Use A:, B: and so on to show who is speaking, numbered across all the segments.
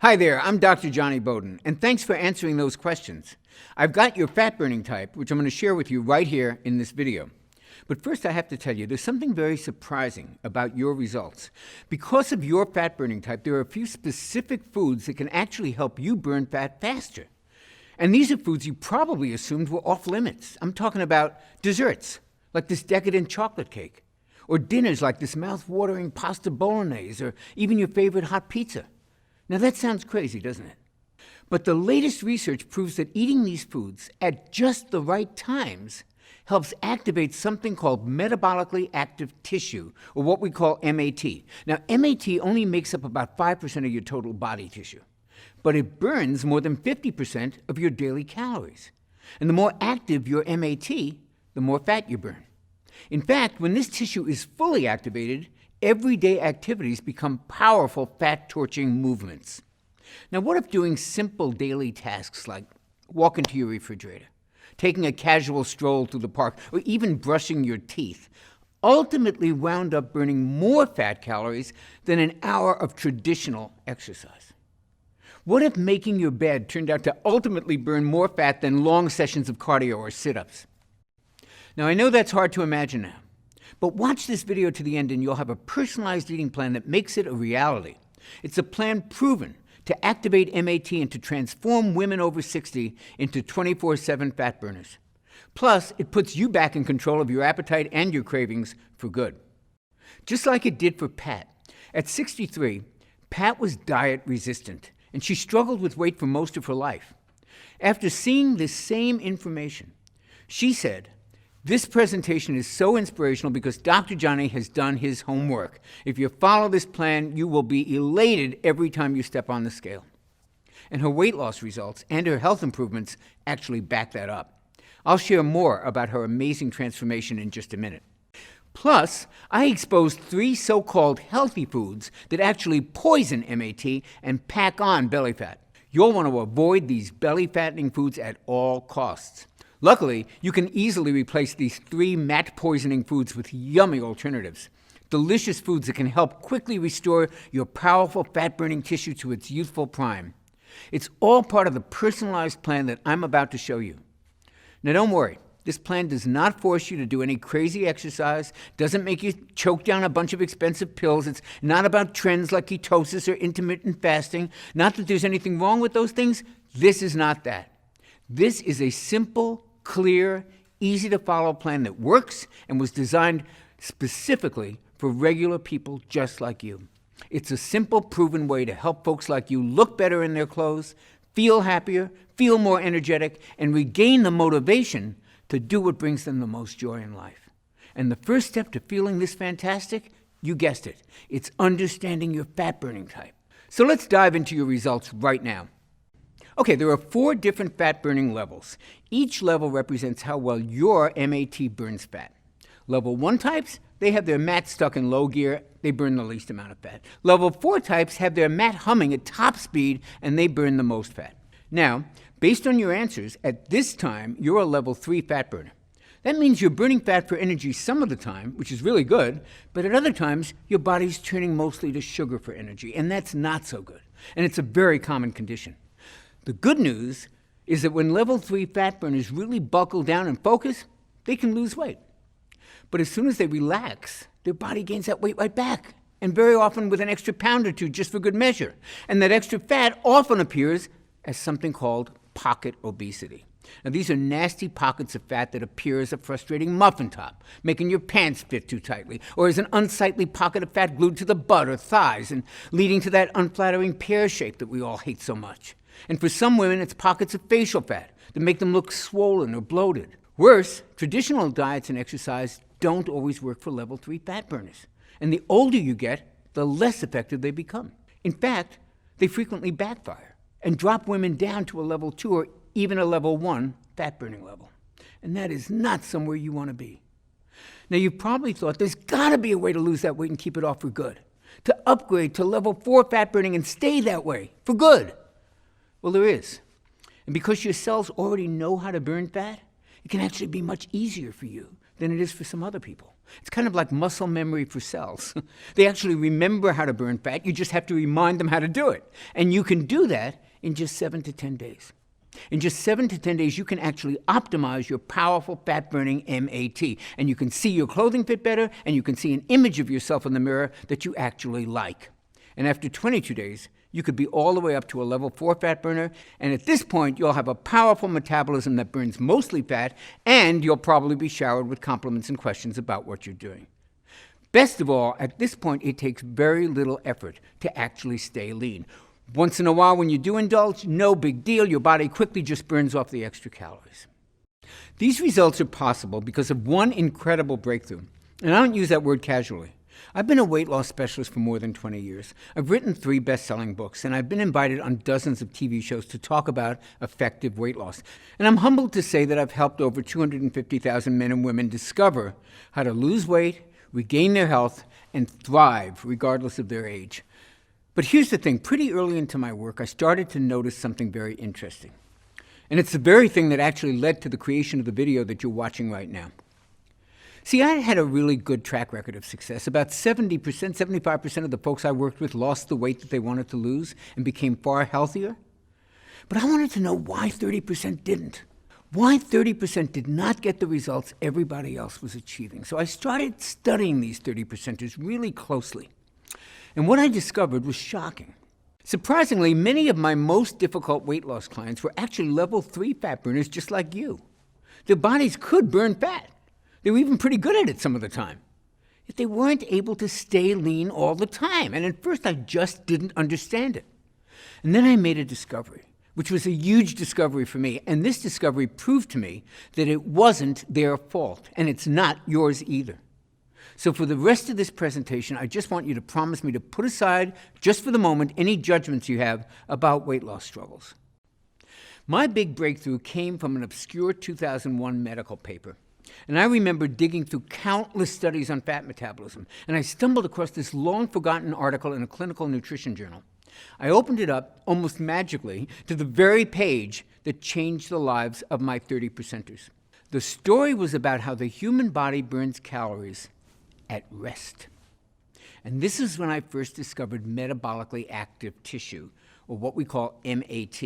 A: Hi there, I'm Dr. Johnny Bowden, and thanks for answering those questions. I've got your fat-burning type, which I'm going to share with you right here in this video. But first I have to tell you, there's something very surprising about your results. Because of your fat-burning type, there are a few specific foods that can actually help you burn fat faster. And these are foods you probably assumed were off limits. I'm talking about desserts, like this decadent chocolate cake, or dinners like this mouth-watering pasta bolognese, or even your favorite hot pizza. Now that sounds crazy, doesn't it? But the latest research proves that eating these foods at just the right times helps activate something called metabolically active tissue, or what we call MAT. Now, MAT only makes up about 5% of your total body tissue, but it burns more than 50% of your daily calories. And the more active your MAT, the more fat you burn. In fact, when this tissue is fully activated, everyday activities become powerful fat-torching movements. Now, what if doing simple daily tasks like walking to your refrigerator, taking a casual stroll through the park, or even brushing your teeth ultimately wound up burning more fat calories than an hour of traditional exercise? What if making your bed turned out to ultimately burn more fat than long sessions of cardio or sit-ups? Now, I know that's hard to imagine now, but watch this video to the end and you'll have a personalized eating plan that makes it a reality. It's a plan proven to activate MAT and to transform women over 60 into 24/7 fat burners. Plus, it puts you back in control of your appetite and your cravings for good. Just like it did for Pat. At 63, Pat was diet resistant, and she struggled with weight for most of her life. After seeing this same information, she said, "This presentation is so inspirational because Dr. Johnny has done his homework. If you follow this plan, you will be elated every time you step on the scale." And her weight loss results and her health improvements actually back that up. I'll share more about her amazing transformation in just a minute. Plus, I exposed 3 so-called healthy foods that actually poison MAT and pack on belly fat. You'll want to avoid these belly-fattening foods at all costs. Luckily, you can easily replace these 3 MAT-poisoning foods with yummy alternatives. Delicious foods that can help quickly restore your powerful fat-burning tissue to its youthful prime. It's all part of the personalized plan that I'm about to show you. Now don't worry, this plan does not force you to do any crazy exercise, doesn't make you choke down a bunch of expensive pills. It's not about trends like ketosis or intermittent fasting. Not that there's anything wrong with those things. This is not that. This is a simple, clear, easy-to-follow plan that works and was designed specifically for regular people just like you. It's a simple, proven way to help folks like you look better in their clothes, feel happier, feel more energetic, and regain the motivation to do what brings them the most joy in life. And the first step to feeling this fantastic, you guessed it, it's understanding your fat-burning type. So let's dive into your results right now. Okay, there are 4 different fat-burning levels. Each level represents how well your MAT burns fat. Level 1 types, they have their MAT stuck in low gear, they burn the least amount of fat. Level 4 types have their MAT humming at top speed, and they burn the most fat. Now, based on your answers, at this time, you're a level 3 fat burner. That means you're burning fat for energy some of the time, which is really good, but at other times, your body's turning mostly to sugar for energy, and that's not so good. And it's a very common condition. The good news is that when level 3 fat burners really buckle down and focus, they can lose weight. But as soon as they relax, their body gains that weight right back, and very often with an extra pound or 2 just for good measure. And that extra fat often appears as something called pocket obesity. Now, these are nasty pockets of fat that appear as a frustrating muffin top, making your pants fit too tightly, or as an unsightly pocket of fat glued to the butt or thighs, and leading to that unflattering pear shape that we all hate so much. And for some women, it's pockets of facial fat that make them look swollen or bloated. Worse, traditional diets and exercise don't always work for level 3 fat burners. And the older you get, the less effective they become. In fact, they frequently backfire and drop women down to a level 2 or even a level 1 fat burning level. And that is not somewhere you want to be. Now, you've probably thought there's got to be a way to lose that weight and keep it off for good, to upgrade to level 4 fat burning and stay that way for good. Well, there is. And because your cells already know how to burn fat, it can actually be much easier for you than it is for some other people. It's kind of like muscle memory for cells. They actually remember how to burn fat. You just have to remind them how to do it. And you can do that in just 7 to 10 days. In just 7 to 10 days, you can actually optimize your powerful fat-burning MAT. And you can see your clothing fit better, and you can see an image of yourself in the mirror that you actually like. And after 22 days, you could be all the way up to a level 4 fat burner. And at this point, you'll have a powerful metabolism that burns mostly fat, and you'll probably be showered with compliments and questions about what you're doing. Best of all, at this point, it takes very little effort to actually stay lean. Once in a while, when you do indulge, no big deal. Your body quickly just burns off the extra calories. These results are possible because of one incredible breakthrough. And I don't use that word casually. I've been a weight loss specialist for more than 20 years. I've written 3 best-selling books, and I've been invited on dozens of TV shows to talk about effective weight loss. And I'm humbled to say that I've helped over 250,000 men and women discover how to lose weight, regain their health, and thrive regardless of their age. But here's the thing. Pretty early into my work, I started to notice something very interesting. And it's the very thing that actually led to the creation of the video that you're watching right now. See, I had a really good track record of success. About 70%, 75% of the folks I worked with lost the weight that they wanted to lose and became far healthier. But I wanted to know why 30% didn't. Why 30% did not get the results everybody else was achieving. So I started studying these 30%ers really closely. And what I discovered was shocking. Surprisingly, many of my most difficult weight loss clients were actually level 3 fat burners just like you. Their bodies could burn fat. They were even pretty good at it some of the time. Yet they weren't able to stay lean all the time. And at first I just didn't understand it. And then I made a discovery, which was a huge discovery for me. And this discovery proved to me that it wasn't their fault. And it's not yours either. So for the rest of this presentation, I just want you to promise me to put aside, just for the moment, any judgments you have about weight loss struggles. My big breakthrough came from an obscure 2001 medical paper. And I remember digging through countless studies on fat metabolism, and I stumbled across this long-forgotten article in a clinical nutrition journal. I opened it up, almost magically, to the very page that changed the lives of my 30%ers. The story was about how the human body burns calories at rest. And this is when I first discovered metabolically active tissue, or what we call MAT.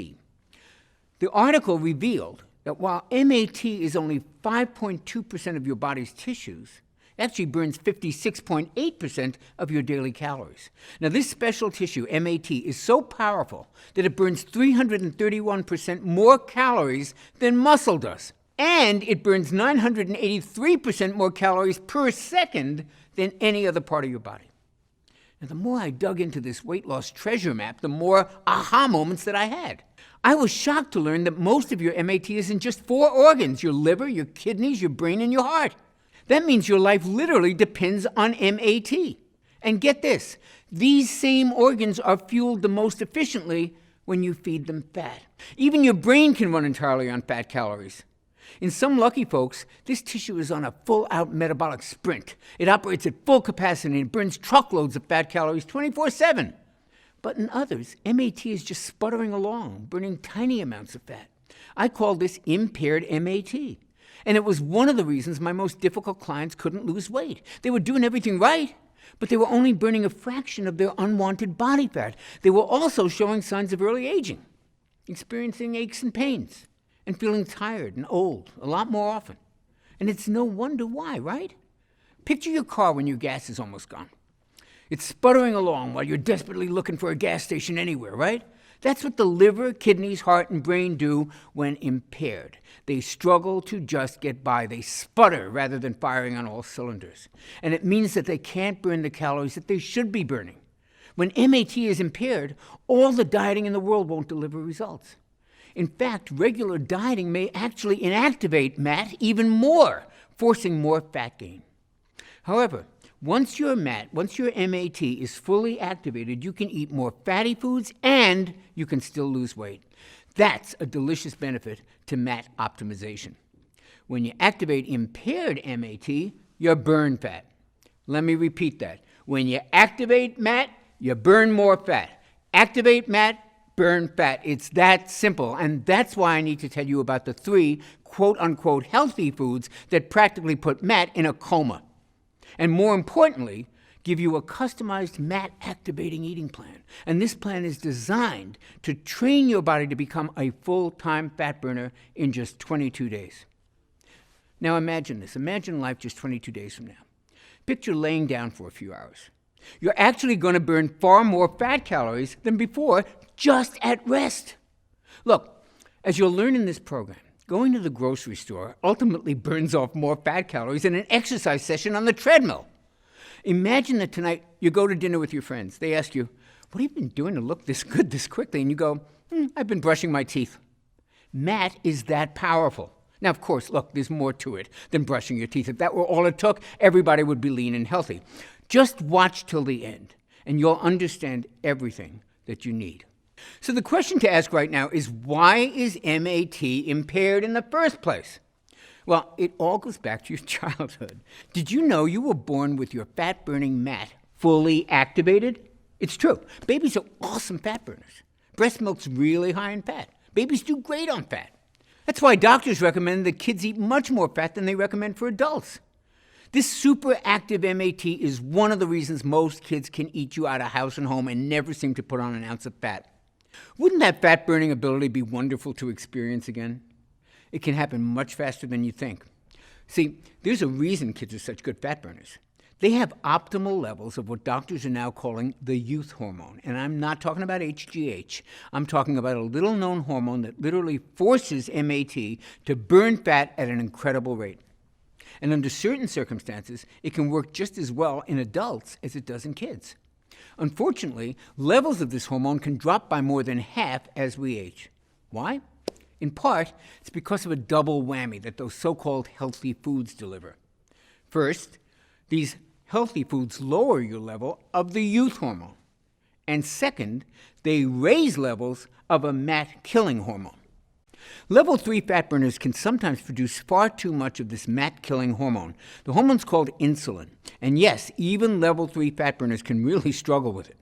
A: The article revealed that while MAT is only 5.2% of your body's tissues, it actually burns 56.8% of your daily calories. Now, this special tissue, MAT, is so powerful that it burns 331% more calories than muscle does. And it burns 983% more calories per second than any other part of your body. Now, the more I dug into this weight loss treasure map, the more aha moments that I had. I was shocked to learn that most of your MAT is in just 4 organs: your liver, your kidneys, your brain, and your heart. That means your life literally depends on MAT. And get this, these same organs are fueled the most efficiently when you feed them fat. Even your brain can run entirely on fat calories. In some lucky folks, this tissue is on a full-out metabolic sprint. It operates at full capacity and burns truckloads of fat calories 24/7. But in others, MAT is just sputtering along, burning tiny amounts of fat. I call this impaired MAT. And it was one of the reasons my most difficult clients couldn't lose weight. They were doing everything right, but they were only burning a fraction of their unwanted body fat. They were also showing signs of early aging, experiencing aches and pains, and feeling tired and old a lot more often. And it's no wonder why, right? Picture your car when your gas is almost gone. It's sputtering along while you're desperately looking for a gas station anywhere, right? That's what the liver, kidneys, heart, and brain do when impaired. They struggle to just get by. They sputter rather than firing on all cylinders. And it means that they can't burn the calories that they should be burning. When MAT is impaired, all the dieting in the world won't deliver results. In fact, regular dieting may actually inactivate MAT even more, forcing more fat gain. However, once your MAT is fully activated, you can eat more fatty foods and you can still lose weight. That's a delicious benefit to MAT optimization. When you activate impaired MAT, you burn fat. Let me repeat that. When you activate MAT, you burn more fat. Activate MAT, burn fat. It's that simple. And that's why I need to tell you about the 3 quote-unquote healthy foods that practically put MAT in a coma. and more importantly, give you a customized MAT activating eating plan. And this plan is designed to train your body to become a full-time fat burner in just 22 days. Now imagine this. Imagine life just 22 days from now. Picture laying down for a few hours. You're actually going to burn far more fat calories than before just at rest. Look, as you'll learn in this program, going to the grocery store ultimately burns off more fat calories than an exercise session on the treadmill. Imagine that tonight you go to dinner with your friends. They ask you, what have you been doing to look this good this quickly? And you go, I've been brushing my teeth. MAT is that powerful. Now, of course, look, there's more to it than brushing your teeth. If that were all it took, everybody would be lean and healthy. Just watch till the end, and you'll understand everything that you need. So the question to ask right now is, why is MAT impaired in the first place? Well, it all goes back to your childhood. Did you know you were born with your fat-burning MAT fully activated? It's true. Babies are awesome fat burners. Breast milk's really high in fat. Babies do great on fat. That's why doctors recommend that kids eat much more fat than they recommend for adults. This super active MAT is one of the reasons most kids can eat you out of house and home and never seem to put on an ounce of fat. Wouldn't that fat-burning ability be wonderful to experience again? It can happen much faster than you think. See, there's a reason kids are such good fat burners. They have optimal levels of what doctors are now calling the youth hormone. And I'm not talking about HGH. I'm talking about a little-known hormone that literally forces MAT to burn fat at an incredible rate. And under certain circumstances, it can work just as well in adults as it does in kids. Unfortunately, levels of this hormone can drop by more than half as we age. Why? In part, it's because of a double whammy that those so-called healthy foods deliver. First, these healthy foods lower your level of the youth hormone. And second, they raise levels of a MAT-killing hormone. Level 3 fat burners can sometimes produce far too much of this MAT-killing hormone. The hormone's called insulin. And yes, even level 3 fat burners can really struggle with it.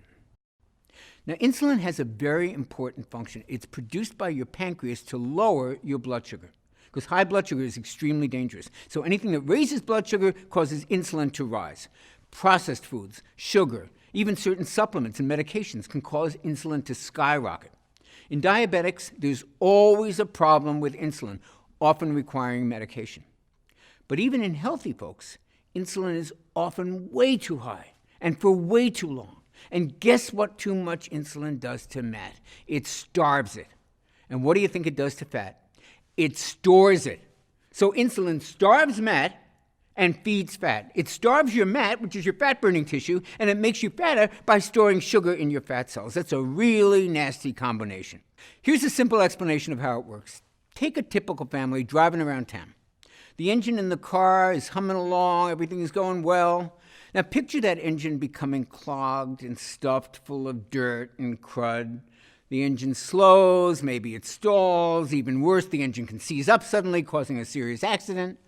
A: Now, insulin has a very important function. It's produced by your pancreas to lower your blood sugar, because high blood sugar is extremely dangerous. So anything that raises blood sugar causes insulin to rise. Processed foods, sugar, even certain supplements and medications can cause insulin to skyrocket. In diabetics, there's always a problem with insulin, often requiring medication. But even in healthy folks, insulin is often way too high and for way too long. And guess what too much insulin does to MAT? It starves it. And what do you think it does to fat? It stores it. So insulin starves MAT and feeds fat. It starves your MAT, which is your fat-burning tissue, and it makes you fatter by storing sugar in your fat cells. That's a really nasty combination. Here's a simple explanation of how it works. Take a typical family driving around town. The engine in the car is humming along, everything is going well. Now picture that engine becoming clogged and stuffed full of dirt and crud. The engine slows, maybe it stalls. Even worse, the engine can seize up suddenly, causing a serious accident.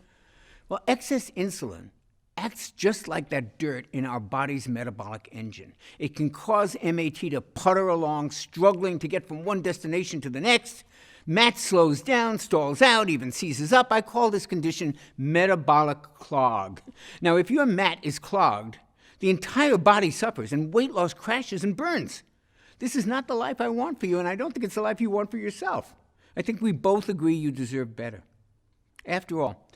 A: Well, excess insulin acts just like that dirt in our body's metabolic engine. It can cause MAT to putter along, struggling to get from one destination to the next. MAT slows down, stalls out, even seizes up. I call this condition metabolic clog. Now, if your MAT is clogged, the entire body suffers and weight loss crashes and burns. This is not the life I want for you, and I don't think it's the life you want for yourself. I think we both agree you deserve better. After all,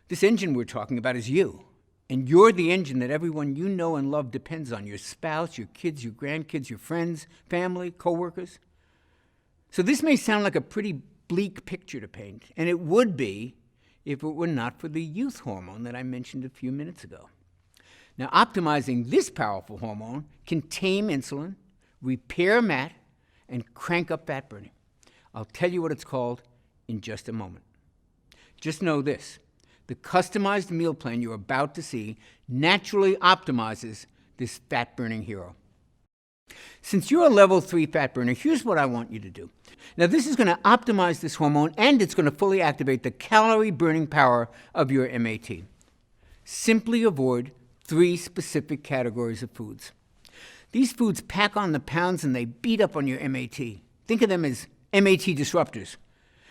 A: this engine we're talking about is you, and you're the engine that everyone you know and love depends on, your spouse, your kids, your grandkids, your friends, family, coworkers. So this may sound like a pretty bleak picture to paint, and it would be if it were not for the youth hormone that I mentioned a few minutes ago. Now, optimizing this powerful hormone can tame insulin, repair MAT, and crank up fat burning. I'll tell you what it's called in just a moment. Just know this. The customized meal plan you're about to see naturally optimizes this fat-burning hero. Since you're a level 3 fat burner, here's what I want you to do. Now, this is going to optimize this hormone, and it's going to fully activate the calorie-burning power of your MAT. Simply avoid 3 specific categories of foods. These foods pack on the pounds and they beat up on your MAT. Think of them as MAT disruptors.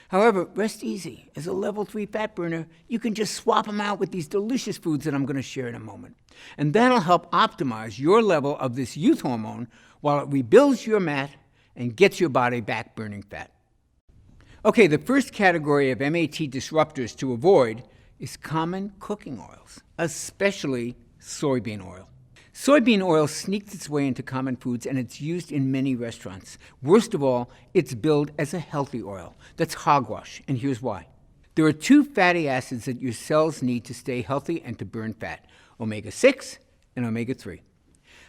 A: However, rest easy. As a level 3 fat burner, you can just swap them out with these delicious foods that I'm going to share in a moment. And that'll help optimize your level of this youth hormone while it rebuilds your MAT and gets your body back burning fat. Okay, the first category of MAT disruptors to avoid is common cooking oils, especially soybean oil. Soybean oil sneaks its way into common foods, and it's used in many restaurants. Worst of all, it's billed as a healthy oil. That's hogwash, and here's why. There are 2 fatty acids that your cells need to stay healthy and to burn fat, omega-6 and omega-3.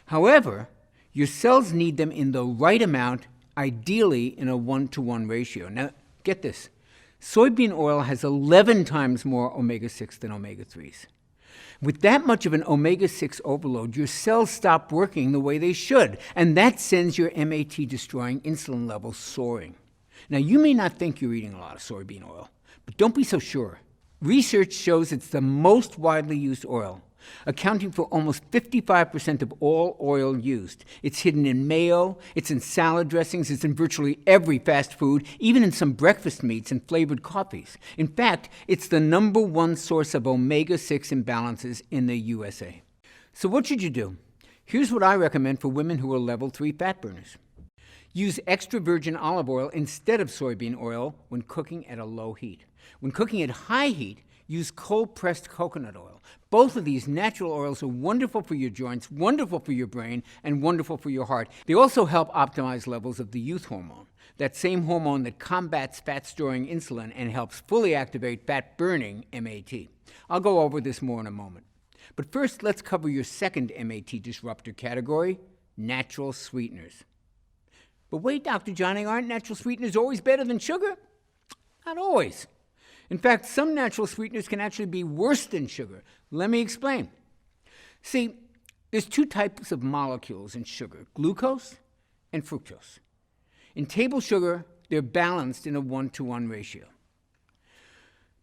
A: However, your cells need them in the right amount, ideally in a 1-to-1 ratio. Now, get this. Soybean oil has 11 times more omega-6 than omega-3s. With that much of an omega-6 overload, your cells stop working the way they should, and that sends your MAT-destroying insulin levels soaring. Now, you may not think you're eating a lot of soybean oil, but don't be so sure. Research shows it's the most widely used oil, accounting for almost 55% of all oil used. It's hidden in mayo, it's in salad dressings, it's in virtually every fast food, even in some breakfast meats and flavored coffees. In fact, it's the #1 source of omega-6 imbalances in the USA. So what should you do? Here's what I recommend for women who are level 3 fat burners. Use extra virgin olive oil instead of soybean oil when cooking at a low heat. When cooking at high heat, use cold-pressed coconut oil. Both of these natural oils are wonderful for your joints, wonderful for your brain, and wonderful for your heart. They also help optimize levels of the youth hormone, that same hormone that combats fat-storing insulin and helps fully activate fat-burning MAT. I'll go over this more in a moment. But first, let's cover your second MAT disruptor category, natural sweeteners. But wait, Dr. Johnny, aren't natural sweeteners always better than sugar? Not always. In fact, some natural sweeteners can actually be worse than sugar. Let me explain. See, there's 2 types of molecules in sugar, glucose and fructose. In table sugar, they're balanced in a 1-to-1 ratio.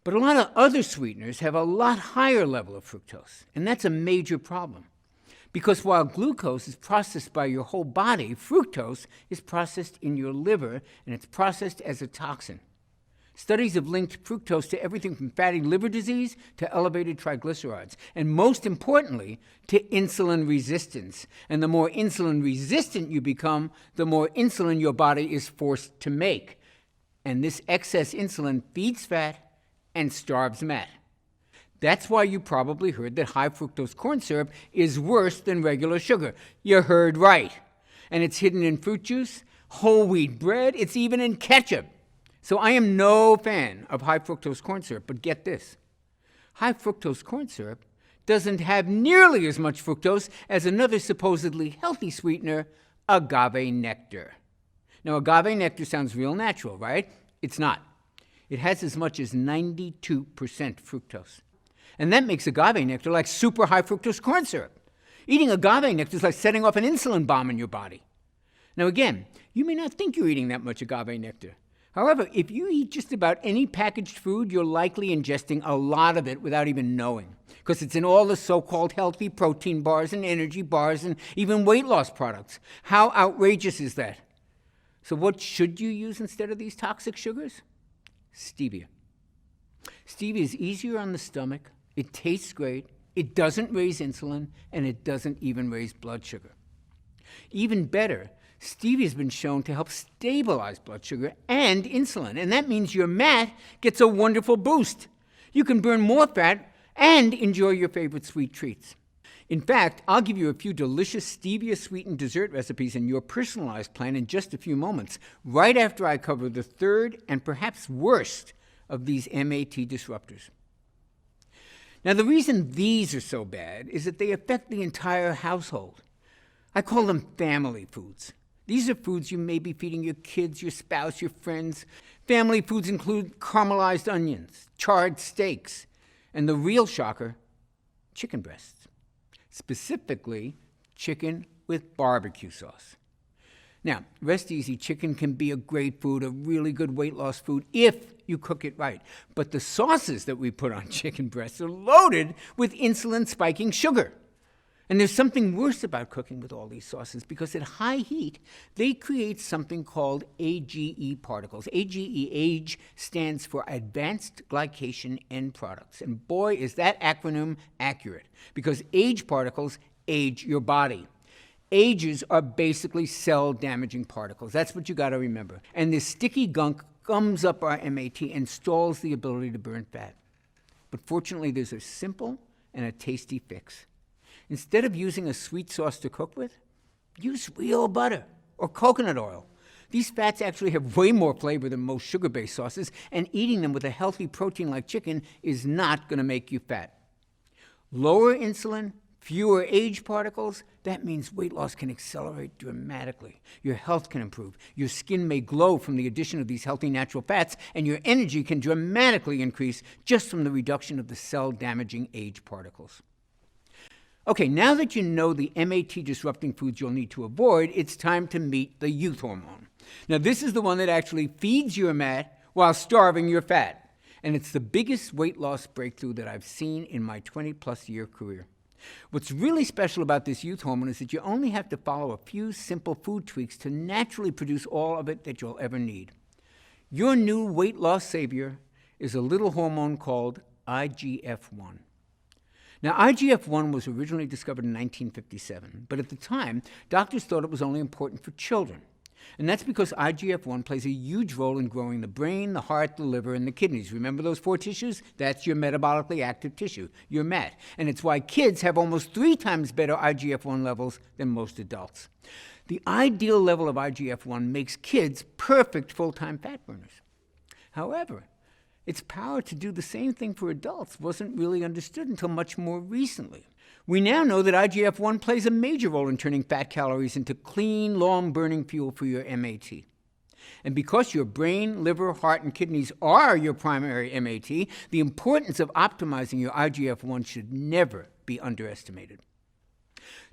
A: But a lot of other sweeteners have a lot higher level of fructose, and that's a major problem. Because while glucose is processed by your whole body, fructose is processed in your liver, and it's processed as a toxin. Studies have linked fructose to everything from fatty liver disease to elevated triglycerides, and most importantly, to insulin resistance. And the more insulin resistant you become, the more insulin your body is forced to make. And this excess insulin feeds fat and starves MAT. That's why you probably heard that high fructose corn syrup is worse than regular sugar. You heard right. And it's hidden in fruit juice, whole wheat bread, it's even in ketchup. So I am no fan of high fructose corn syrup, but get this. High fructose corn syrup doesn't have nearly as much fructose as another supposedly healthy sweetener, agave nectar. Now, agave nectar sounds real natural, right? It's not. It has as much as 92% fructose. And that makes agave nectar like super high fructose corn syrup. Eating agave nectar is like setting off an insulin bomb in your body. Now again, you may not think you're eating that much agave nectar. However, if you eat just about any packaged food, you're likely ingesting a lot of it without even knowing, because it's in all the so-called healthy protein bars and energy bars and even weight loss products. How outrageous is that? So what should you use instead of these toxic sugars? Stevia. Stevia is easier on the stomach, it tastes great, it doesn't raise insulin, and it doesn't even raise blood sugar. Even better, stevia has been shown to help stabilize blood sugar and insulin, and that means your MAT gets a wonderful boost. You can burn more fat and enjoy your favorite sweet treats. In fact, I'll give you a few delicious stevia-sweetened dessert recipes in your personalized plan in just a few moments, right after I cover the third and perhaps worst of these MAT disruptors. Now, the reason these are so bad is that they affect the entire household. I call them family foods. These are foods you may be feeding your kids, your spouse, your friends. Family foods include caramelized onions, charred steaks, and the real shocker, chicken breasts. Specifically, chicken with barbecue sauce. Now, rest easy, chicken can be a great food, a really good weight loss food, if you cook it right. But the sauces that we put on chicken breasts are loaded with insulin-spiking sugar. And there's something worse about cooking with all these sauces, because at high heat, they create something called AGE particles. AGE stands for Advanced Glycation End Products. And boy, is that acronym accurate, because age particles age your body. Ages are basically cell-damaging particles. That's what you got to remember. And this sticky gunk gums up our MAT and stalls the ability to burn fat. But fortunately, there's a simple and a tasty fix. Instead of using a sweet sauce to cook with, use real butter or coconut oil. These fats actually have way more flavor than most sugar-based sauces, and eating them with a healthy protein like chicken is not going to make you fat. Lower insulin, fewer age particles, that means weight loss can accelerate dramatically. Your health can improve. Your skin may glow from the addition of these healthy natural fats, and your energy can dramatically increase just from the reduction of the cell-damaging age particles. Okay, now that you know the MAT-disrupting foods you'll need to avoid, it's time to meet the youth hormone. Now, this is the one that actually feeds your MAT while starving your fat. And it's the biggest weight loss breakthrough that I've seen in my 20-plus year career. What's really special about this youth hormone is that you only have to follow a few simple food tweaks to naturally produce all of it that you'll ever need. Your new weight loss savior is a little hormone called IGF-1. Now, IGF-1 was originally discovered in 1957, but at the time, doctors thought it was only important for children. And that's because IGF-1 plays a huge role in growing the brain, the heart, the liver, and the kidneys. Remember those 4 tissues? That's your metabolically active tissue, your MAT. And it's why kids have almost 3 times better IGF-1 levels than most adults. The ideal level of IGF-1 makes kids perfect full-time fat burners. However, its power to do the same thing for adults wasn't really understood until much more recently. We now know that IGF-1 plays a major role in turning fat calories into clean, long-burning fuel for your MAT. And because your brain, liver, heart, and kidneys are your primary MAT, the importance of optimizing your IGF-1 should never be underestimated.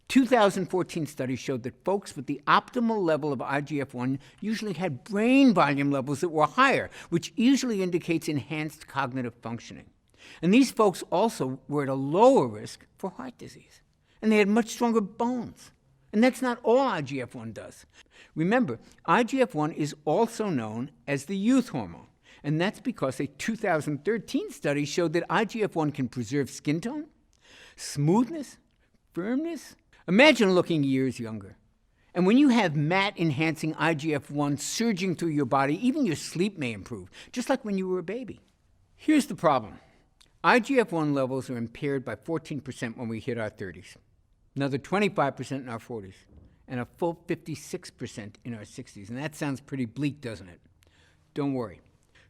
A: 2014 studies showed that folks with the optimal level of IGF-1 usually had brain volume levels that were higher, which usually indicates enhanced cognitive functioning. And these folks also were at a lower risk for heart disease. And they had much stronger bones. And that's not all IGF-1 does. Remember, IGF-1 is also known as the youth hormone. And that's because a 2013 study showed that IGF-1 can preserve skin tone, smoothness, firmness. Imagine looking years younger. And when you have MAT-enhancing IGF-1 surging through your body, even your sleep may improve, just like when you were a baby. Here's the problem. IGF-1 levels are impaired by 14% when we hit our 30s, another 25% in our 40s, and a full 56% in our 60s. And that sounds pretty bleak, doesn't it? Don't worry.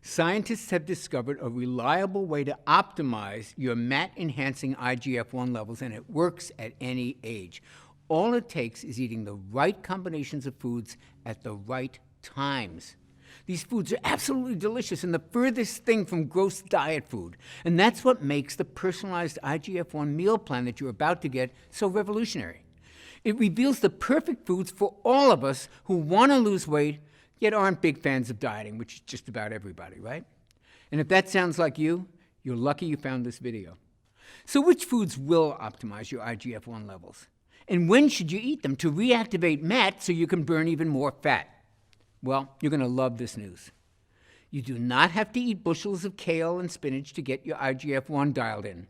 A: Scientists have discovered a reliable way to optimize your MAT-enhancing IGF-1 levels, and it works at any age. All it takes is eating the right combinations of foods at the right times. These foods are absolutely delicious and the furthest thing from gross diet food. And that's what makes the personalized IGF-1 meal plan that you're about to get so revolutionary. It reveals the perfect foods for all of us who want to lose weight, yet aren't big fans of dieting, which is just about everybody, right? And if that sounds like you, you're lucky you found this video. So which foods will optimize your IGF-1 levels? And when should you eat them to reactivate MAT so you can burn even more fat? Well, you're going to love this news. You do not have to eat bushels of kale and spinach to get your IGF-1 dialed in.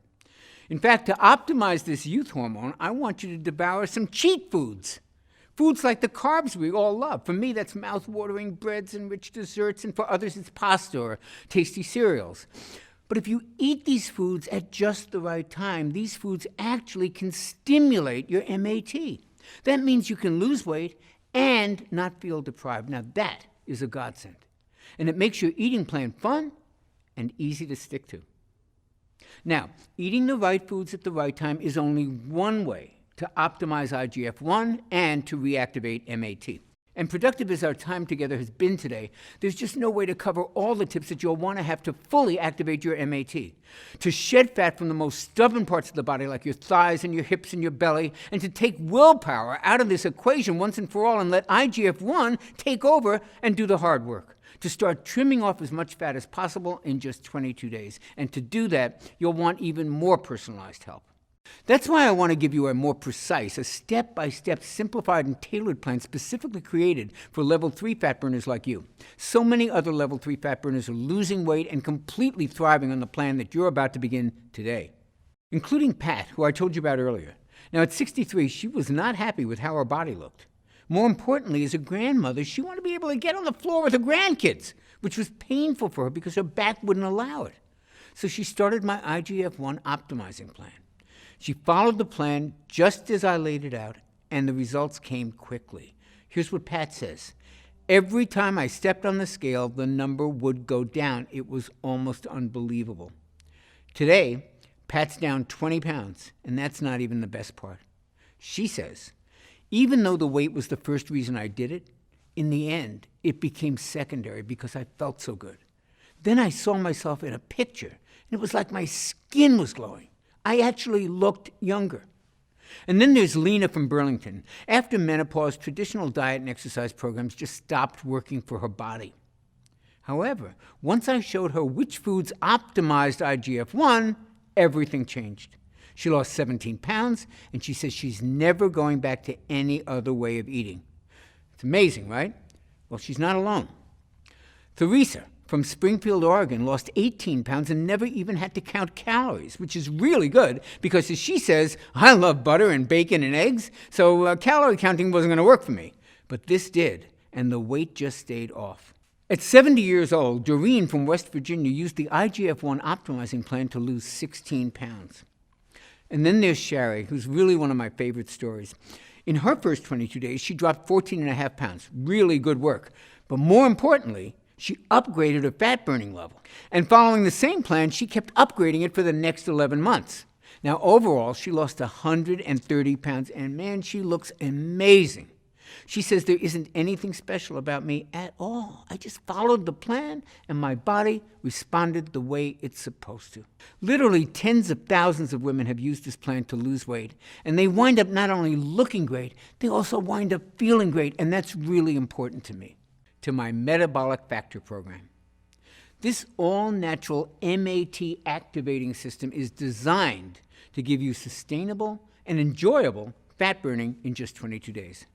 A: In fact, to optimize this youth hormone, I want you to devour some cheat foods. Foods like the carbs we all love. For me, that's mouth-watering breads and rich desserts, and for others, it's pasta or tasty cereals. But if you eat these foods at just the right time, these foods actually can stimulate your MAT. That means you can lose weight and not feel deprived. Now, that is a godsend. And it makes your eating plan fun and easy to stick to. Now, eating the right foods at the right time is only one way to optimize IGF-1 and to reactivate MAT. And productive as our time together has been today, there's just no way to cover all the tips that you'll want to have to fully activate your MAT. To shed fat from the most stubborn parts of the body, like your thighs and your hips and your belly, and to take willpower out of this equation once and for all and let IGF-1 take over and do the hard work. To start trimming off as much fat as possible in just 22 days. And to do that, you'll want even more personalized help. That's why I want to give you a more precise, a step-by-step, simplified and tailored plan specifically created for level 3 fat burners like you. So many other level 3 fat burners are losing weight and completely thriving on the plan that you're about to begin today, including Pat, who I told you about earlier. Now, at 63, she was not happy with how her body looked. More importantly, as a grandmother, she wanted to be able to get on the floor with her grandkids, which was painful for her because her back wouldn't allow it. So she started my IGF-1 optimizing plan. She followed the plan just as I laid it out, and the results came quickly. Here's what Pat says. Every time I stepped on the scale, the number would go down. It was almost unbelievable. Today, Pat's down 20 pounds, and that's not even the best part. She says, even though the weight was the first reason I did it, in the end, it became secondary because I felt so good. Then I saw myself in a picture, and it was like my skin was glowing. I actually looked younger. And then there's Lena from Burlington. After menopause, traditional diet and exercise programs just stopped working for her body. However, once I showed her which foods optimized IGF-1, everything changed. She lost 17 pounds, and she says she's never going back to any other way of eating. It's amazing, right? Well, she's not alone. Theresa from Springfield, Oregon, lost 18 pounds and never even had to count calories, which is really good because, as she says, I love butter and bacon and eggs, so calorie counting wasn't going to work for me. But this did, and the weight just stayed off. At 70 years old, Doreen from West Virginia used the IGF-1 optimizing plan to lose 16 pounds. And then there's Shari, who's really one of my favorite stories. In her first 22 days, she dropped 14.5 pounds. Really good work. But more importantly, she upgraded her fat-burning level. And following the same plan, she kept upgrading it for the next 11 months. Now, overall, she lost 130 pounds, and man, she looks amazing. She says there isn't anything special about me at all. I just followed the plan, and my body responded the way it's supposed to. Literally tens of thousands of women have used this plan to lose weight, and they wind up not only looking great, they also wind up feeling great, and that's really important to me. To my Metabolic Factor program. This all-natural MAT activating system is designed to give you sustainable and enjoyable fat burning in just 22 days.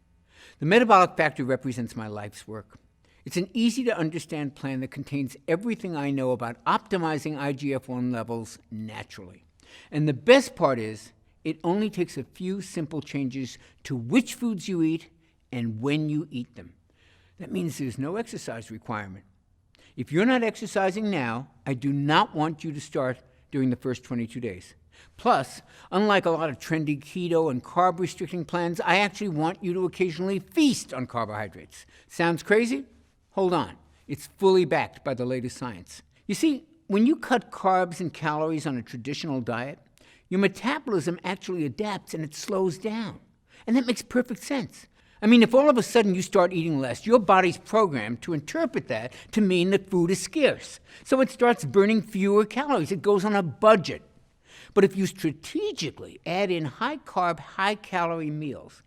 A: The Metabolic Factor represents my life's work. It's an easy-to-understand plan that contains everything I know about optimizing IGF-1 levels naturally. And the best part is, it only takes a few simple changes to which foods you eat and when you eat them. That means there's no exercise requirement. If you're not exercising now, I do not want you to start during the first 22 days. Plus, unlike a lot of trendy keto and carb-restricting plans, I actually want you to occasionally feast on carbohydrates. Sounds crazy? Hold on. It's fully backed by the latest science. You see, when you cut carbs and calories on a traditional diet, your metabolism actually adapts and it slows down. And that makes perfect sense. I mean, if all of a sudden you start eating less, your body's programmed to interpret that to mean that food is scarce. So it starts burning fewer calories. It goes on a budget. But if you strategically add in high-carb, high-calorie meals,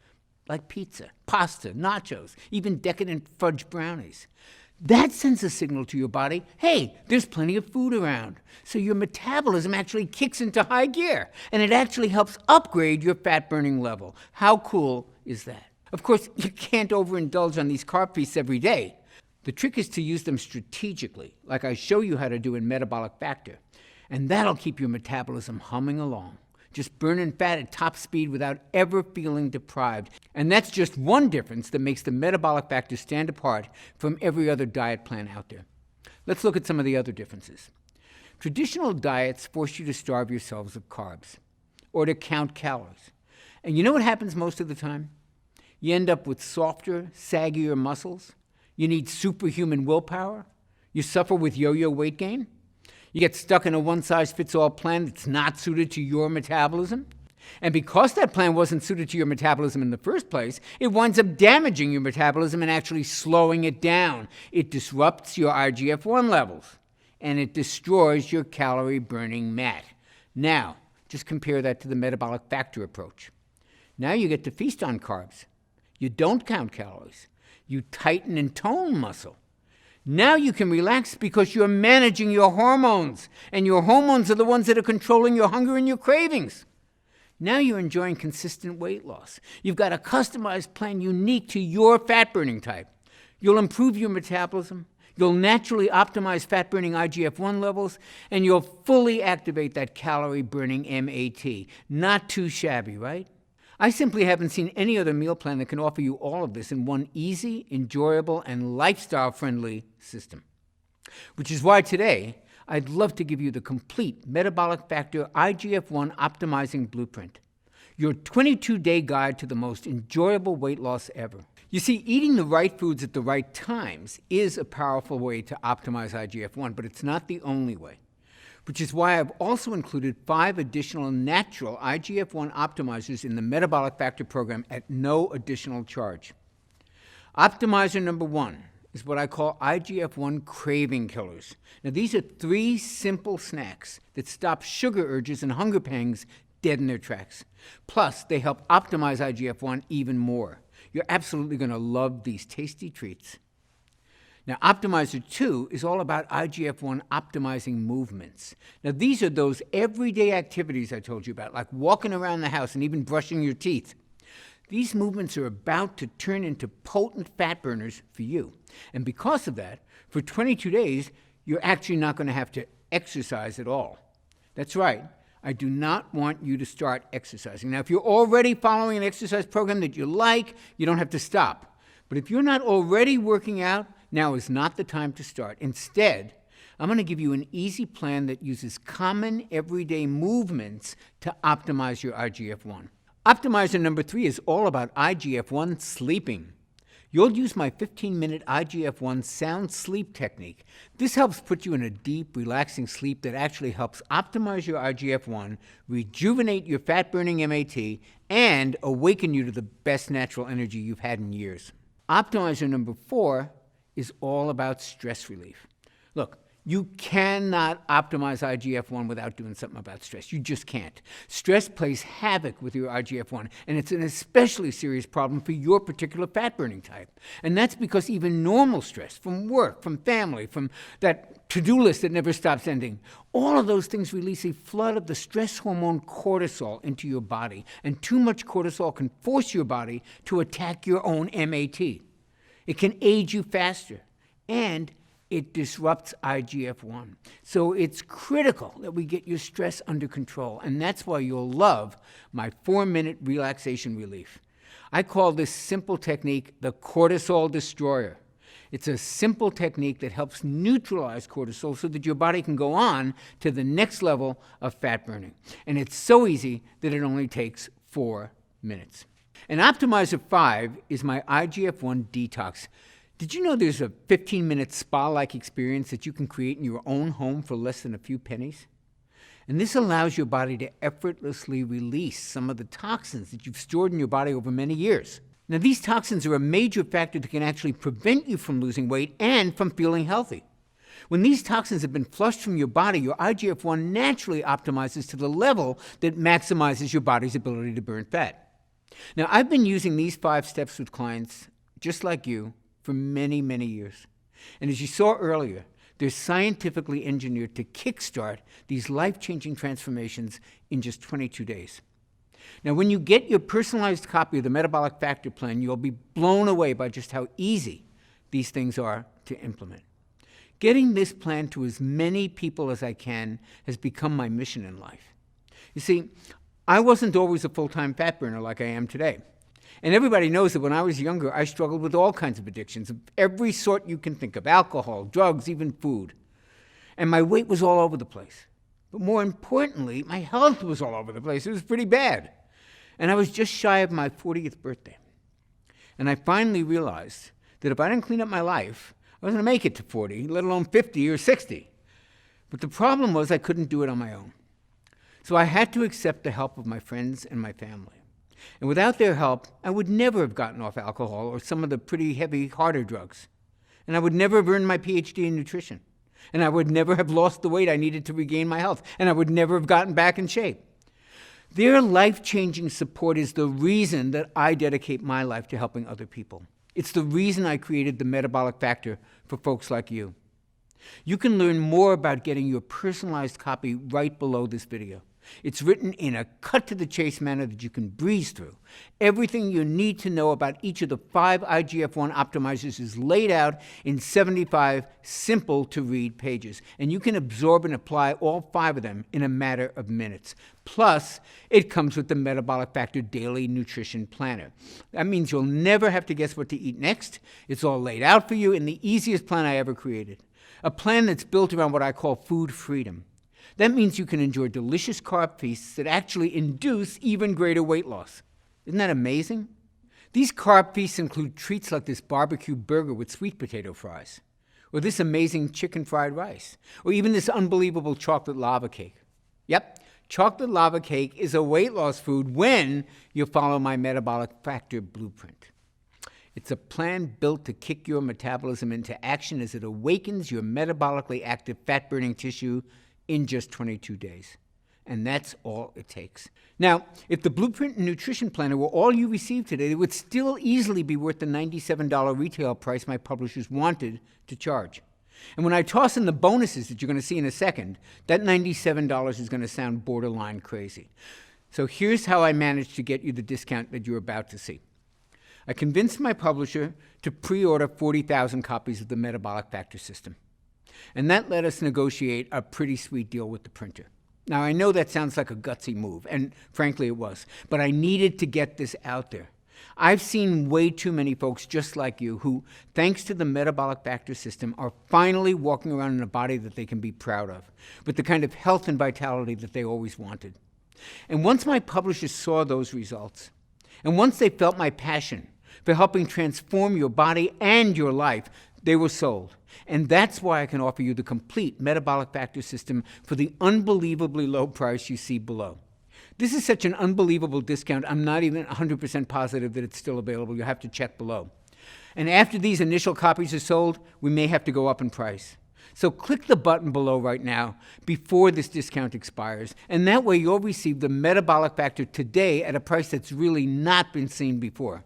A: like pizza, pasta, nachos, even decadent fudge brownies, that sends a signal to your body, hey, there's plenty of food around. So your metabolism actually kicks into high gear, and it actually helps upgrade your fat-burning level. How cool is that? Of course, you can't overindulge on these carb feasts every day. The trick is to use them strategically, like I show you how to do in Metabolic Factor. And that'll keep your metabolism humming along, just burning fat at top speed without ever feeling deprived. And that's just one difference that makes the Metabolic Factor stand apart from every other diet plan out there. Let's look at some of the other differences. Traditional diets force you to starve yourselves of carbs or to count calories. And you know what happens most of the time? You end up with softer, saggier muscles. You need superhuman willpower. You suffer with yo-yo weight gain. You get stuck in a one-size-fits-all plan that's not suited to your metabolism. And because that plan wasn't suited to your metabolism in the first place, it winds up damaging your metabolism and actually slowing it down. It disrupts your IGF-1 levels, and it destroys your calorie-burning mat. Now, just compare that to the Metabolic Factor approach. Now you get to feast on carbs. You don't count calories. You tighten and tone muscle. Now you can relax because you're managing your hormones, and your hormones are the ones that are controlling your hunger and your cravings. Now you're enjoying consistent weight loss. You've got a customized plan unique to your fat-burning type. You'll improve your metabolism, you'll naturally optimize fat-burning IGF-1 levels, and you'll fully activate that calorie-burning MAT. Not too shabby, right? I simply haven't seen any other meal plan that can offer you all of this in one easy, enjoyable, and lifestyle-friendly system. Which is why today, I'd love to give you the complete Metabolic Factor IGF-1 Optimizing Blueprint, your 22-day guide to the most enjoyable weight loss ever. You see, eating the right foods at the right times is a powerful way to optimize IGF-1, but it's not the only way. Which is why I've also included 5 additional natural IGF-1 optimizers in the Metabolic Factor program at no additional charge. Optimizer number 1 is what I call IGF-1 craving killers. Now, these are 3 simple snacks that stop sugar urges and hunger pangs dead in their tracks. Plus, they help optimize IGF-1 even more. You're absolutely going to love these tasty treats. Now, Optimizer 2 is all about IGF-1 optimizing movements. Now, these are those everyday activities I told you about, like walking around the house and even brushing your teeth. These movements are about to turn into potent fat burners for you. And because of that, for 22 days, you're actually not going to have to exercise at all. That's right. I do not want you to start exercising. Now, if you're already following an exercise program that you like, you don't have to stop. But if you're not already working out, now is not the time to start. Instead, I'm going to give you an easy plan that uses common everyday movements to optimize your IGF-1. Optimizer number 3 is all about IGF-1 sleeping. You'll use my 15-minute IGF-1 sound sleep technique. This helps put you in a deep, relaxing sleep that actually helps optimize your IGF-1, rejuvenate your fat-burning MAT, and awaken you to the best natural energy you've had in years. Optimizer number 4 is all about stress relief. Look, you cannot optimize IGF-1 without doing something about stress. You just can't. Stress plays havoc with your IGF-1, and it's an especially serious problem for your particular fat-burning type. And that's because even normal stress from work, from family, from that to-do list that never stops ending, all of those things release a flood of the stress hormone cortisol into your body, and too much cortisol can force your body to attack your own MAT. It can age you faster, and it disrupts IGF-1. So it's critical that we get your stress under control, and that's why you'll love my 4-minute relaxation relief. I call this simple technique the cortisol destroyer. It's a simple technique that helps neutralize cortisol so that your body can go on to the next level of fat burning. And it's so easy that it only takes 4 minutes. And Optimizer 5 is my IGF-1 detox. Did you know there's a 15-minute spa-like experience that you can create in your own home for less than a few pennies? And this allows your body to effortlessly release some of the toxins that you've stored in your body over many years. Now, these toxins are a major factor that can actually prevent you from losing weight and from feeling healthy. When these toxins have been flushed from your body, your IGF-1 naturally optimizes to the level that maximizes your body's ability to burn fat. Now, I've been using these 5 steps with clients just like you for many, many years. And as you saw earlier, they're scientifically engineered to kickstart these life-changing transformations in just 22 days. Now, when you get your personalized copy of the Metabolic Factor Plan, you'll be blown away by just how easy these things are to implement. Getting this plan to as many people as I can has become my mission in life. You see, I wasn't always a full-time fat burner like I am today. And everybody knows that when I was younger, I struggled with all kinds of addictions of every sort you can think of: alcohol, drugs, even food. And my weight was all over the place. But more importantly, my health was all over the place. It was pretty bad. And I was just shy of my 40th birthday. And I finally realized that if I didn't clean up my life, I wasn't going to make it to 40, let alone 50 or 60. But the problem was I couldn't do it on my own. So I had to accept the help of my friends and my family. And without their help, I would never have gotten off alcohol or some of the pretty heavy, harder drugs. And I would never have earned my PhD in nutrition. And I would never have lost the weight I needed to regain my health. And I would never have gotten back in shape. Their life-changing support is the reason that I dedicate my life to helping other people. It's the reason I created the Metabolic Factor for folks like you. You can learn more about getting your personalized copy right below this video. It's written in a cut-to-the-chase manner that you can breeze through. Everything you need to know about each of the 5 IGF-1 optimizers is laid out in 75 simple-to-read pages, and you can absorb and apply all 5 of them in a matter of minutes. Plus, it comes with the Metabolic Factor Daily Nutrition Planner. That means you'll never have to guess what to eat next. It's all laid out for you in the easiest plan I ever created. A plan that's built around what I call food freedom. That means you can enjoy delicious carb feasts that actually induce even greater weight loss. Isn't that amazing? These carb feasts include treats like this barbecue burger with sweet potato fries, or this amazing chicken fried rice, or even this unbelievable chocolate lava cake. Yep, chocolate lava cake is a weight loss food when you follow my Metabolic Factor blueprint. It's a plan built to kick your metabolism into action as it awakens your metabolically active fat-burning tissue in just 22 days. And that's all it takes. Now, if the Blueprint and Nutrition Planner were all you received today, it would still easily be worth the $97 retail price my publishers wanted to charge. And when I toss in the bonuses that you're going to see in a second, that $97 is going to sound borderline crazy. So here's how I managed to get you the discount that you're about to see. I convinced my publisher to pre-order 40,000 copies of the Metabolic Factor system. And that let us negotiate a pretty sweet deal with the printer. Now, I know that sounds like a gutsy move, and frankly it was, but I needed to get this out there. I've seen way too many folks just like you who, thanks to the Metabolic Factor system, are finally walking around in a body that they can be proud of, with the kind of health and vitality that they always wanted. And once my publishers saw those results, and once they felt my passion for helping transform your body and your life, they were sold. And that's why I can offer you the complete Metabolic Factor system for the unbelievably low price you see below. This is such an unbelievable discount, I'm not even 100% positive that it's still available. You'll have to check below. And after these initial copies are sold, we may have to go up in price. So click the button below right now before this discount expires, and that way you'll receive the Metabolic Factor today at a price that's really not been seen before.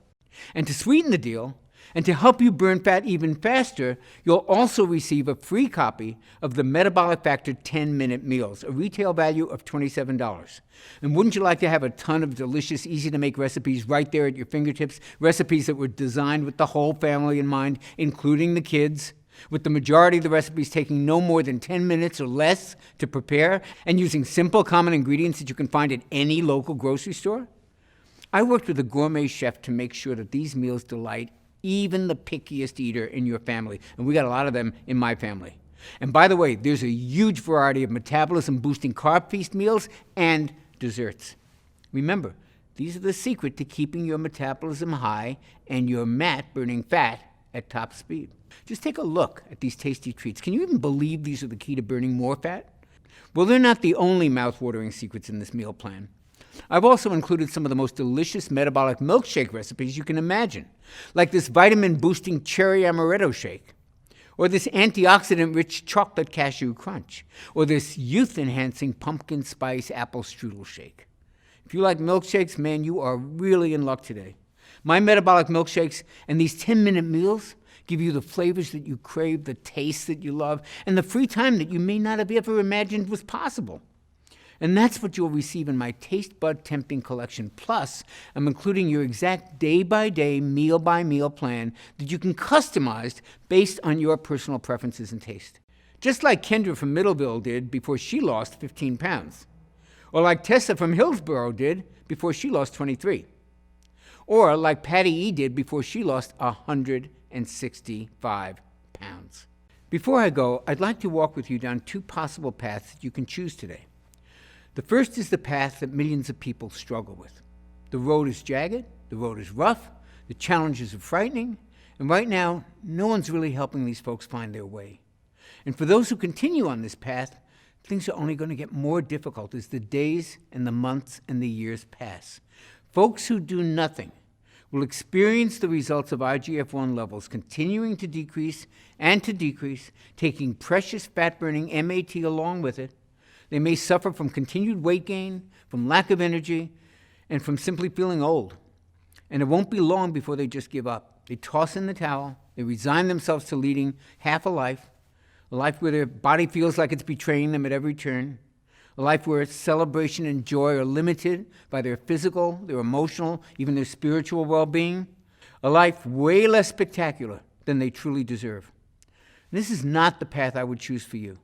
A: And to sweeten the deal, and to help you burn fat even faster, you'll also receive a free copy of the Metabolic Factor 10-Minute Meals, a retail value of $27. And wouldn't you like to have a ton of delicious, easy-to-make recipes right there at your fingertips, recipes that were designed with the whole family in mind, including the kids, with the majority of the recipes taking no more than 10 minutes or less to prepare, and using simple, common ingredients that you can find at any local grocery store? I worked with a gourmet chef to make sure that these meals delight even the pickiest eater in your family, and we got a lot of them in my family. And by the way, there's a huge variety of metabolism-boosting carb feast meals and desserts. Remember, these are the secret to keeping your metabolism high and your mat burning fat at top speed. Just take a look at these tasty treats. Can you even believe these are the key to burning more fat? Well, they're not the only mouth-watering secrets in this meal plan. I've also included some of the most delicious metabolic milkshake recipes you can imagine, like this vitamin-boosting cherry amaretto shake, or this antioxidant-rich chocolate cashew crunch, or this youth-enhancing pumpkin spice apple strudel shake. If you like milkshakes, man, you are really in luck today. My metabolic milkshakes and these 10-minute meals give you the flavors that you crave, the taste that you love, and the free time that you may not have ever imagined was possible. And that's what you'll receive in my Taste Bud Tempting collection. Plus, I'm including your exact day-by-day, meal-by-meal plan that you can customize based on your personal preferences and taste. Just like Kendra from Middleville did before she lost 15 pounds. Or like Tessa from Hillsborough did before she lost 23. Or like Patty E. did before she lost 165 pounds. Before I go, I'd like to walk with you down 2 possible paths that you can choose today. The first is the path that millions of people struggle with. The road is jagged, the road is rough, the challenges are frightening, and right now, no one's really helping these folks find their way. And for those who continue on this path, things are only going to get more difficult as the days and the months and the years pass. Folks who do nothing will experience the results of IGF-1 levels continuing to decrease, taking precious fat-burning MAT along with it. They may suffer from continued weight gain, from lack of energy, and from simply feeling old. And it won't be long before they just give up. They toss in the towel, they resign themselves to leading half a life where their body feels like it's betraying them at every turn, A life where celebration and joy are limited by their physical, their emotional, even their spiritual well-being. A life way less spectacular than they truly deserve. This is not the path I would choose for you,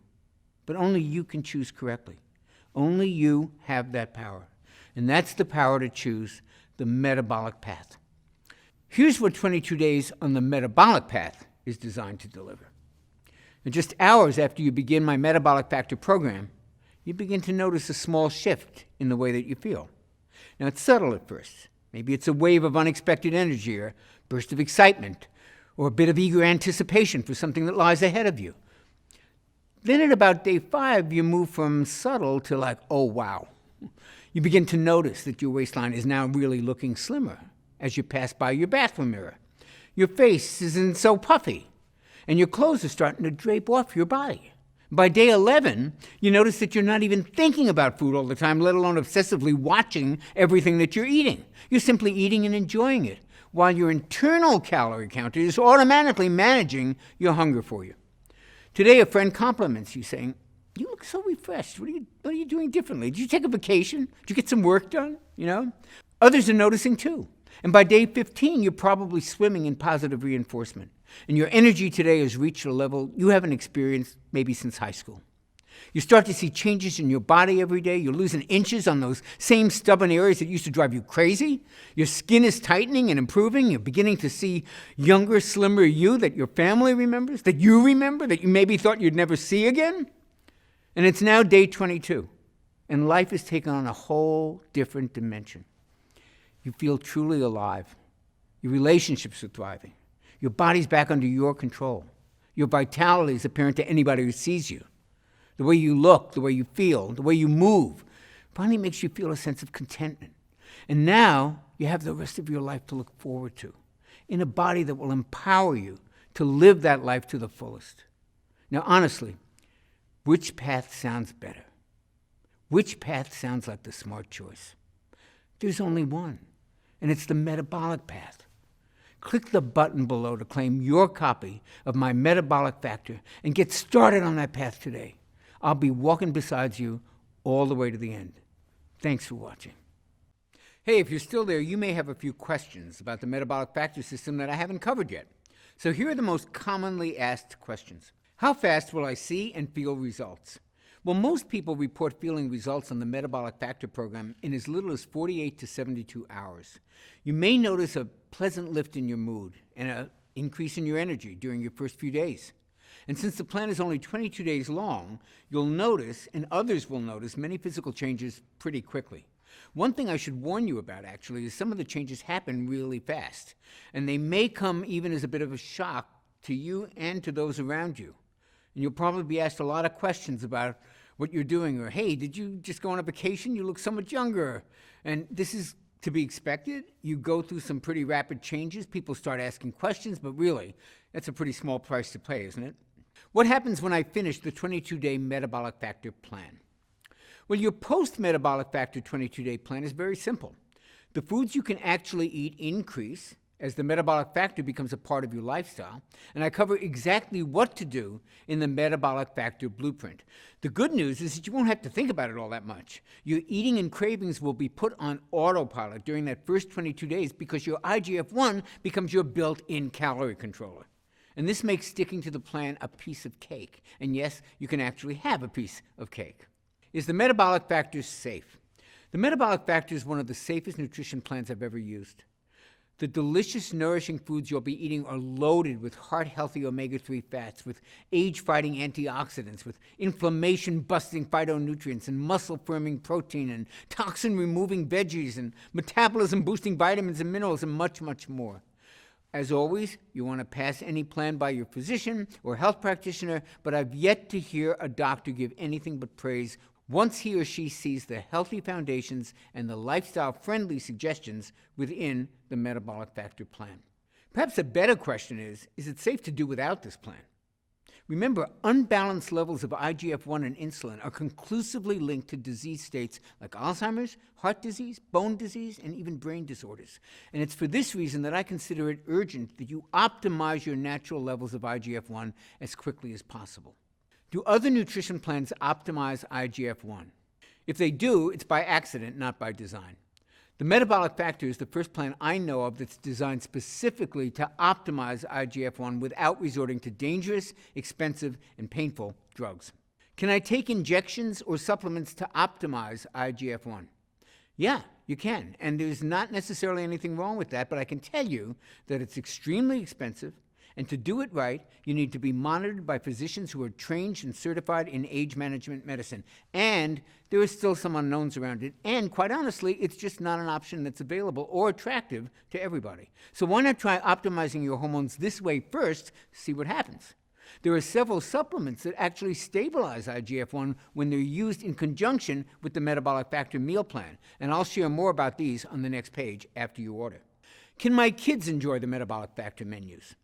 A: but only you can choose correctly. Only you have that power, and that's the power to choose the metabolic path. Here's what 22 days on the metabolic path is designed to deliver. And just hours after you begin my Metabolic Factor program, you begin to notice a small shift in the way that you feel. Now, it's subtle at first. Maybe it's a wave of unexpected energy or a burst of excitement or a bit of eager anticipation for something that lies ahead of you. Then at about day 5, you move from subtle to like, oh, wow. You begin to notice that your waistline is now really looking slimmer as you pass by your bathroom mirror. Your face isn't so puffy, and your clothes are starting to drape off your body. By day 11, you notice that you're not even thinking about food all the time, let alone obsessively watching everything that you're eating. You're simply eating and enjoying it, while your internal calorie counter is automatically managing your hunger for you. Today, a friend compliments you, saying, "You look so refreshed. What are you doing differently? Did you take a vacation? Did you get some work done?" Others are noticing too. And by day 15, you're probably swimming in positive reinforcement. And your energy today has reached a level you haven't experienced maybe since high school. You start to see changes in your body every day. You're losing inches on those same stubborn areas that used to drive you crazy. Your skin is tightening and improving. You're beginning to see younger, slimmer you that your family remembers, that you remember, that you maybe thought you'd never see again. And it's now day 22, and life has taken on a whole different dimension. You feel truly alive. Your relationships are thriving. Your body's back under your control. Your vitality is apparent to anybody who sees you. The way you look, the way you feel, the way you move finally makes you feel a sense of contentment. And now you have the rest of your life to look forward to, in a body that will empower you to live that life to the fullest. Now, honestly, which path sounds better? Which path sounds like the smart choice? There's only one, and it's the metabolic path. Click the button below to claim your copy of my Metabolic Factor and get started on that path today. I'll be walking beside you all the way to the end. Thanks for watching. Hey, if you're still there, you may have a few questions about the metabolic factor system that I haven't covered yet. So here are the most commonly asked questions. How fast will I see and feel results? Well, most people report feeling results on the Metabolic Factor program in as little as 48 to 72 hours. You may notice a pleasant lift in your mood and an increase in your energy during your first few days. And since the plan is only 22 days long, you'll notice, and others will notice, many physical changes pretty quickly. One thing I should warn you about, actually, is some of the changes happen really fast, and they may come even as a bit of a shock to you and to those around you. And you'll probably be asked a lot of questions about what you're doing, or, hey, did you just go on a vacation? You look so much younger. And this is to be expected. You go through some pretty rapid changes. People start asking questions, but really, that's a pretty small price to pay, isn't it? What happens when I finish the 22-day Metabolic Factor plan? Well, your post-Metabolic Factor 22-day plan is very simple. The foods you can actually eat increase as the metabolic factor becomes a part of your lifestyle, and I cover exactly what to do in the Metabolic Factor blueprint. The good news is that you won't have to think about it all that much. Your eating and cravings will be put on autopilot during that first 22 days because your IGF-1 becomes your built-in calorie controller. And this makes sticking to the plan a piece of cake. And yes, you can actually have a piece of cake. Is the Metabolic Factor safe? The Metabolic Factor is one of the safest nutrition plans I've ever used. The delicious, nourishing foods you'll be eating are loaded with heart-healthy omega-3 fats, with age-fighting antioxidants, with inflammation-busting phytonutrients, and muscle-firming protein, and toxin-removing veggies, and metabolism-boosting vitamins and minerals, and much, much more. As always, you want to pass any plan by your physician or health practitioner, but I've yet to hear a doctor give anything but praise once he or she sees the healthy foundations and the lifestyle-friendly suggestions within the Metabolic Factor plan. Perhaps a better question is it safe to do without this plan? Remember, unbalanced levels of IGF-1 and insulin are conclusively linked to disease states like Alzheimer's, heart disease, bone disease, and even brain disorders. And it's for this reason that I consider it urgent that you optimize your natural levels of IGF-1 as quickly as possible. Do other nutrition plans optimize IGF-1? If they do, it's by accident, not by design. The Metabolic Factor is the first plan I know of that's designed specifically to optimize IGF-1 without resorting to dangerous, expensive, and painful drugs. Can I take injections or supplements to optimize IGF-1? Yeah, you can, and there's not necessarily anything wrong with that, but I can tell you that it's extremely expensive, and to do it right, you need to be monitored by physicians who are trained and certified in age management medicine. And there are still some unknowns around it, and quite honestly, it's just not an option that's available or attractive to everybody. So why not try optimizing your hormones this way first, see what happens? There are several supplements that actually stabilize IGF-1 when they're used in conjunction with the Metabolic Factor meal plan, and I'll share more about these on the next page after you order. Can my kids enjoy the Metabolic Factor menus?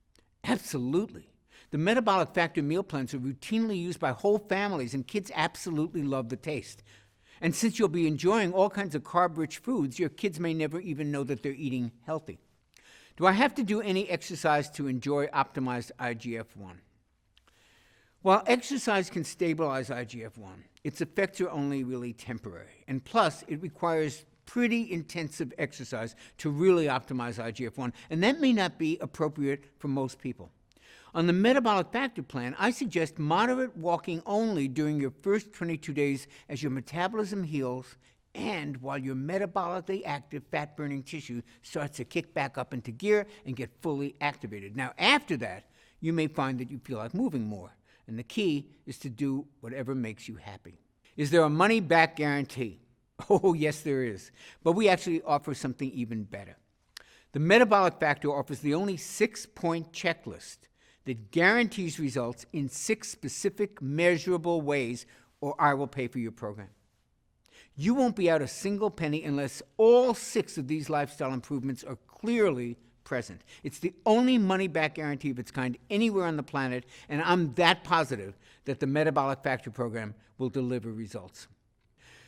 A: Absolutely. The Metabolic Factor meal plans are routinely used by whole families, and kids absolutely love the taste. And since you'll be enjoying all kinds of carb-rich foods, your kids may never even know that they're eating healthy. Do I have to do any exercise to enjoy optimized IGF-1? While exercise can stabilize IGF-1, its effects are only really temporary. And plus, it requires pretty intensive exercise to really optimize IGF-1, and that may not be appropriate for most people. On the Metabolic Factor plan, I suggest moderate walking only during your first 22 days as your metabolism heals and while your metabolically active fat-burning tissue starts to kick back up into gear and get fully activated. Now, after that, you may find that you feel like moving more. And the key is to do whatever makes you happy. Is there a money-back guarantee? Oh, yes, there is. But we actually offer something even better. The Metabolic Factor offers the only 6-point checklist that guarantees results in 6 specific measurable ways, or I will pay for your program. You won't be out a single penny unless all 6 of these lifestyle improvements are clearly present. It's the only money-back guarantee of its kind anywhere on the planet, and I'm that positive that the Metabolic Factor program will deliver results.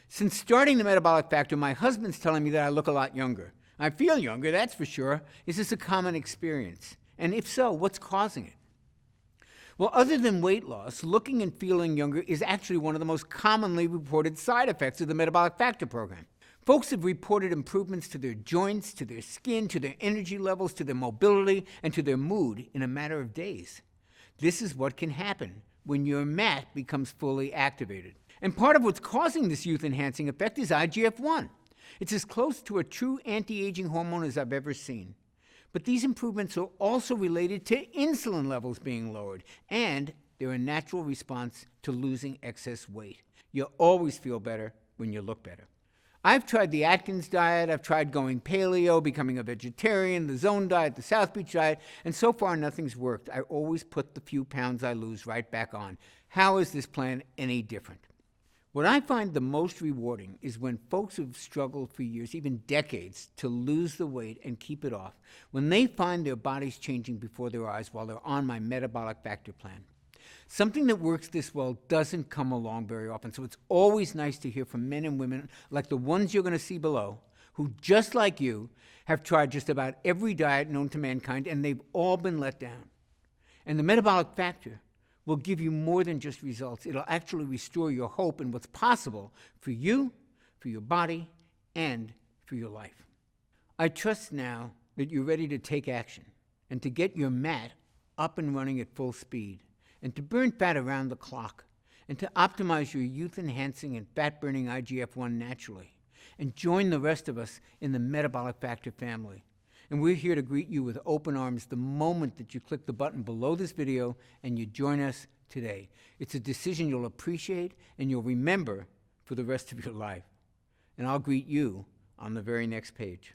A: Since starting the Metabolic Factor, my husband's telling me that I look a lot younger. I feel younger, that's for sure. Is this a common experience? And if so, what's causing it? Well, other than weight loss, looking and feeling younger is actually one of the most commonly reported side effects of the Metabolic Factor program. Folks have reported improvements to their joints, to their skin, to their energy levels, to their mobility, and to their mood in a matter of days. This is what can happen when your MAT becomes fully activated. And part of what's causing this youth-enhancing effect is IGF-1. It's as close to a true anti-aging hormone as I've ever seen. But these improvements are also related to insulin levels being lowered, and they're a natural response to losing excess weight. You'll always feel better when you look better. I've tried the Atkins diet, I've tried going paleo, becoming a vegetarian, the Zone diet, the South Beach diet, and so far nothing's worked. I always put the few pounds I lose right back on. How is this plan any different? What I find the most rewarding is when folks who've struggled for years, even decades, to lose the weight and keep it off, when they find their bodies changing before their eyes while they're on my Metabolic Factor plan. Something that works this well doesn't come along very often, so it's always nice to hear from men and women like the ones you're going to see below, who, just like you, have tried just about every diet known to mankind, and they've all been let down. And the Metabolic Factor will give you more than just results. It'll actually restore your hope in what's possible for you, for your body, and for your life. I trust now that you're ready to take action and to get your MAT up and running at full speed, and to burn fat around the clock, and to optimize your youth-enhancing and fat-burning IGF-1 naturally, and join the rest of us in the Metabolic Factor family. And we're here to greet you with open arms the moment that you click the button below this video and you join us today. It's a decision you'll appreciate and you'll remember for the rest of your life. And I'll greet you on the very next page.